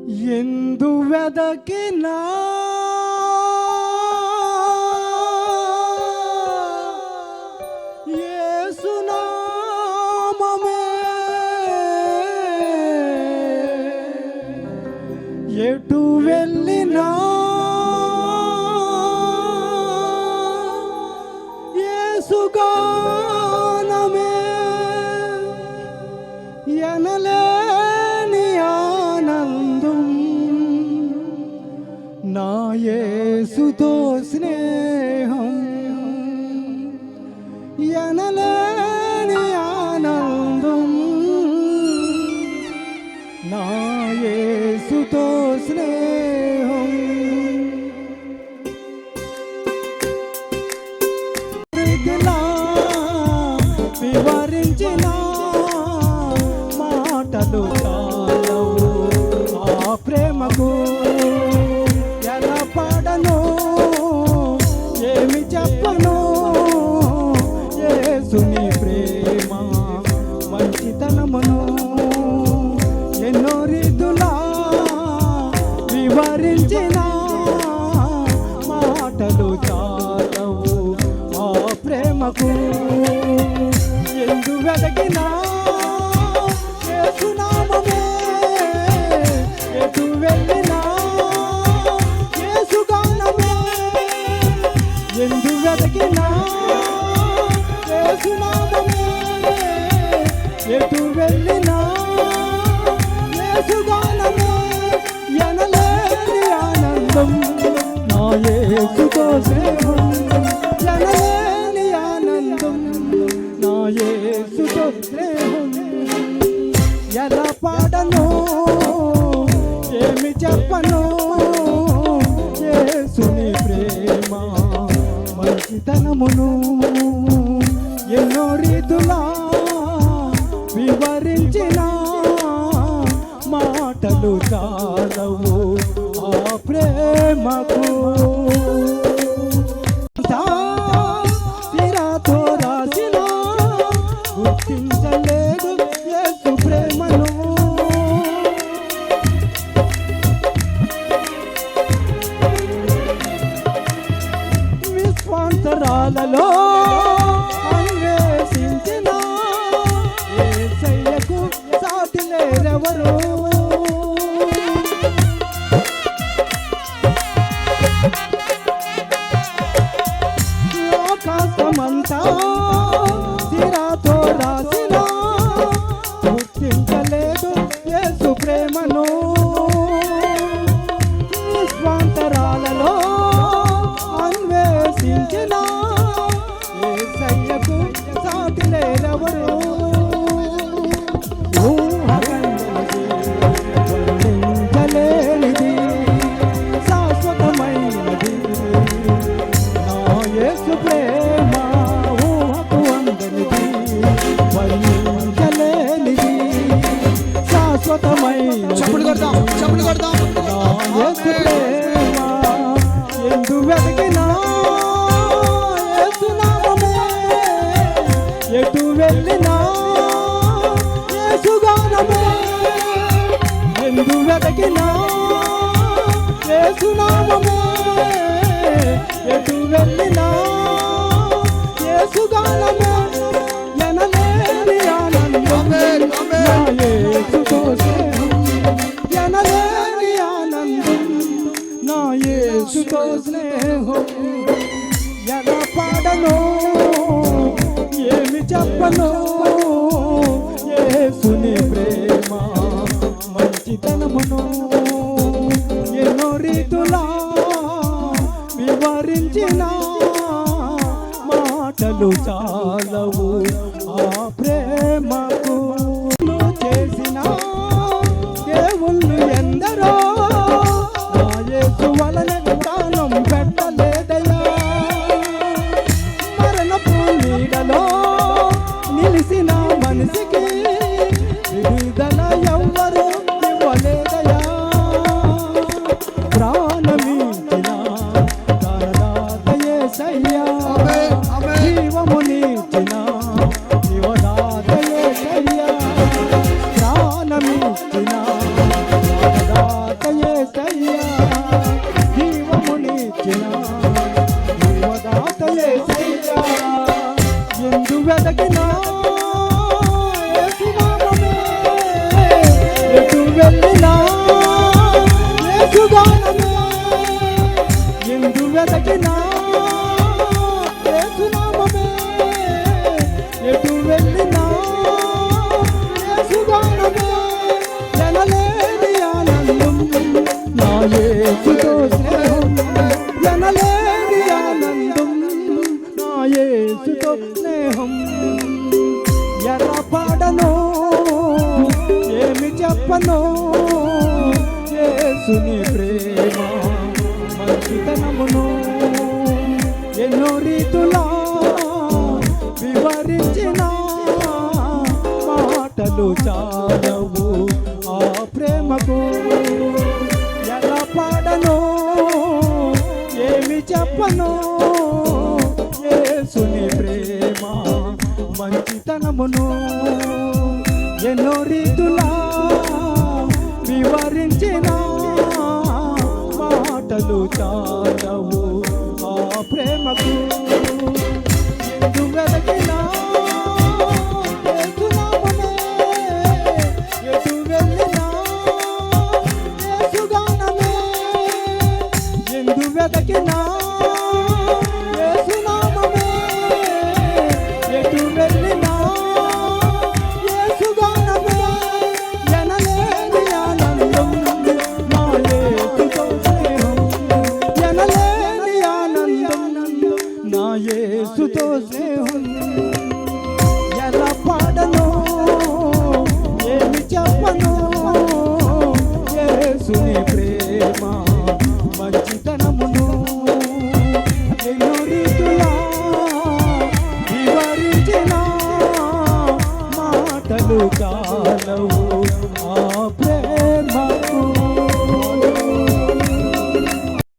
ఎందు వెదకినా యేసునామమే ఎటు వెళ్ళినా యేసుగానమే ఎనలేని ఆనందం నా యేసుతో స్నేహం ఎనలేని ఆనందం నా యేసుతో స్నేహం వివరించిన మాటలు చాలవు ఆ ప్రేమకు ఎలా పాడను ఏమి చెప్పను యేసుని ప్రేమ మంచితనమును ఎన్నో రీతులా వివరించిన మాటలు చాలవు ఆ ప్రేమకు ఎందు వెదకినా యేసునామమే ఎటు వెళ్ళినా యేసుగానమే ఎందు వెదకినా యేసునామమే ఎటు వెళ్ళినా యేసుగానమే ఎనలేని ఆనందం నా యేసుతో స్నేహం ఎనలేని ఆనందం నా యేసుతో స్నేహం ఎలా పాడను ఏమి చెప్పను యేసుని ప్రేమ మంచితనమును ఎన్నో రీతులా వివరించిన మాటలు చాలవు ఆ ప్రేమకు సిరాతో రాసిన గుర్తించలేదు యేసు ప్రేమను విశ్వాంతరాలలో అన్వేషించిన యేసయ్యకు సాటి లేరెవరు లోకాసమంతా సిరాతో రాసిన గుర్తించలేదు యేసు ప్రేమను స్వాంతరాలలో అన్వేషించిన యేసయ్యకు సాటి లేరెవరు వర్ణించలేనిది శాశ్వతమైనది నా యేసు ప్రేమ ఊహకు అందనిది వర్ణించలేనిది శాశ్వతమైనది నా యేసు ప్రేమ ఎందు వెతికినా యేసునామమే ఎటు వెళ్ళినా యేసుగానమే ఎందు వెతికినా యేసునామమే ఎటు వెళ్ళినా యేసుగానమే ఎనలేని ఆనందం నా యేసుతో స్నేహం ఎనలేని ఆనందం నా యేసుతో స్నేహం ఎలా పాడను ఏమి చెప్పను యేసుని ప్రేమ మంచితనమును ఎన్నో రీతులా వివరించిన మాటలు చాలవు ఆ ప్రేమకు చేసిన దేవుళ్ళు ఎందరో నా యేసు వలన ప్రాణం పెట్టలేదయా మరణపు నీడలో నిలిసిన మనిషికి విడుదల ఎవ్వరు ఇవ్వలేదయా ప్రాణమించిన దానదాత యేసయ్యా జీవమునిచ్చిన చెప్పను యేసుని ప్రేమ మంచితనమును ఎన్నో రీతులా వివరించిన మాటలు చాలవు ఆ ప్రేమకు ఎలా పాడను ఏమి చెప్పను యేసుని ప్రేమ మంచితనమును ఎన్నో రీతులా వివరించిన మాటలు చాలవు ఆ ప్రేమకు ఎందు వెలగినా యేసునామమే ఎటు వెళ్ళినా యేసుగానమే ఎందు వెదకినా యేసునామమే ఎటు వెళ్ళినా యేసుగానమే ఎనలేని ఆనందం నా యేసుతో స్నేహం ఎనలేని ఆనందం నా యేసుతో స్నేహం ఎలా పాడను ఏమి చెప్పను యేసుని ప్రేమ మంచితనమును ఎన్నో రీతులా వివరించిన మాటలు చాలవు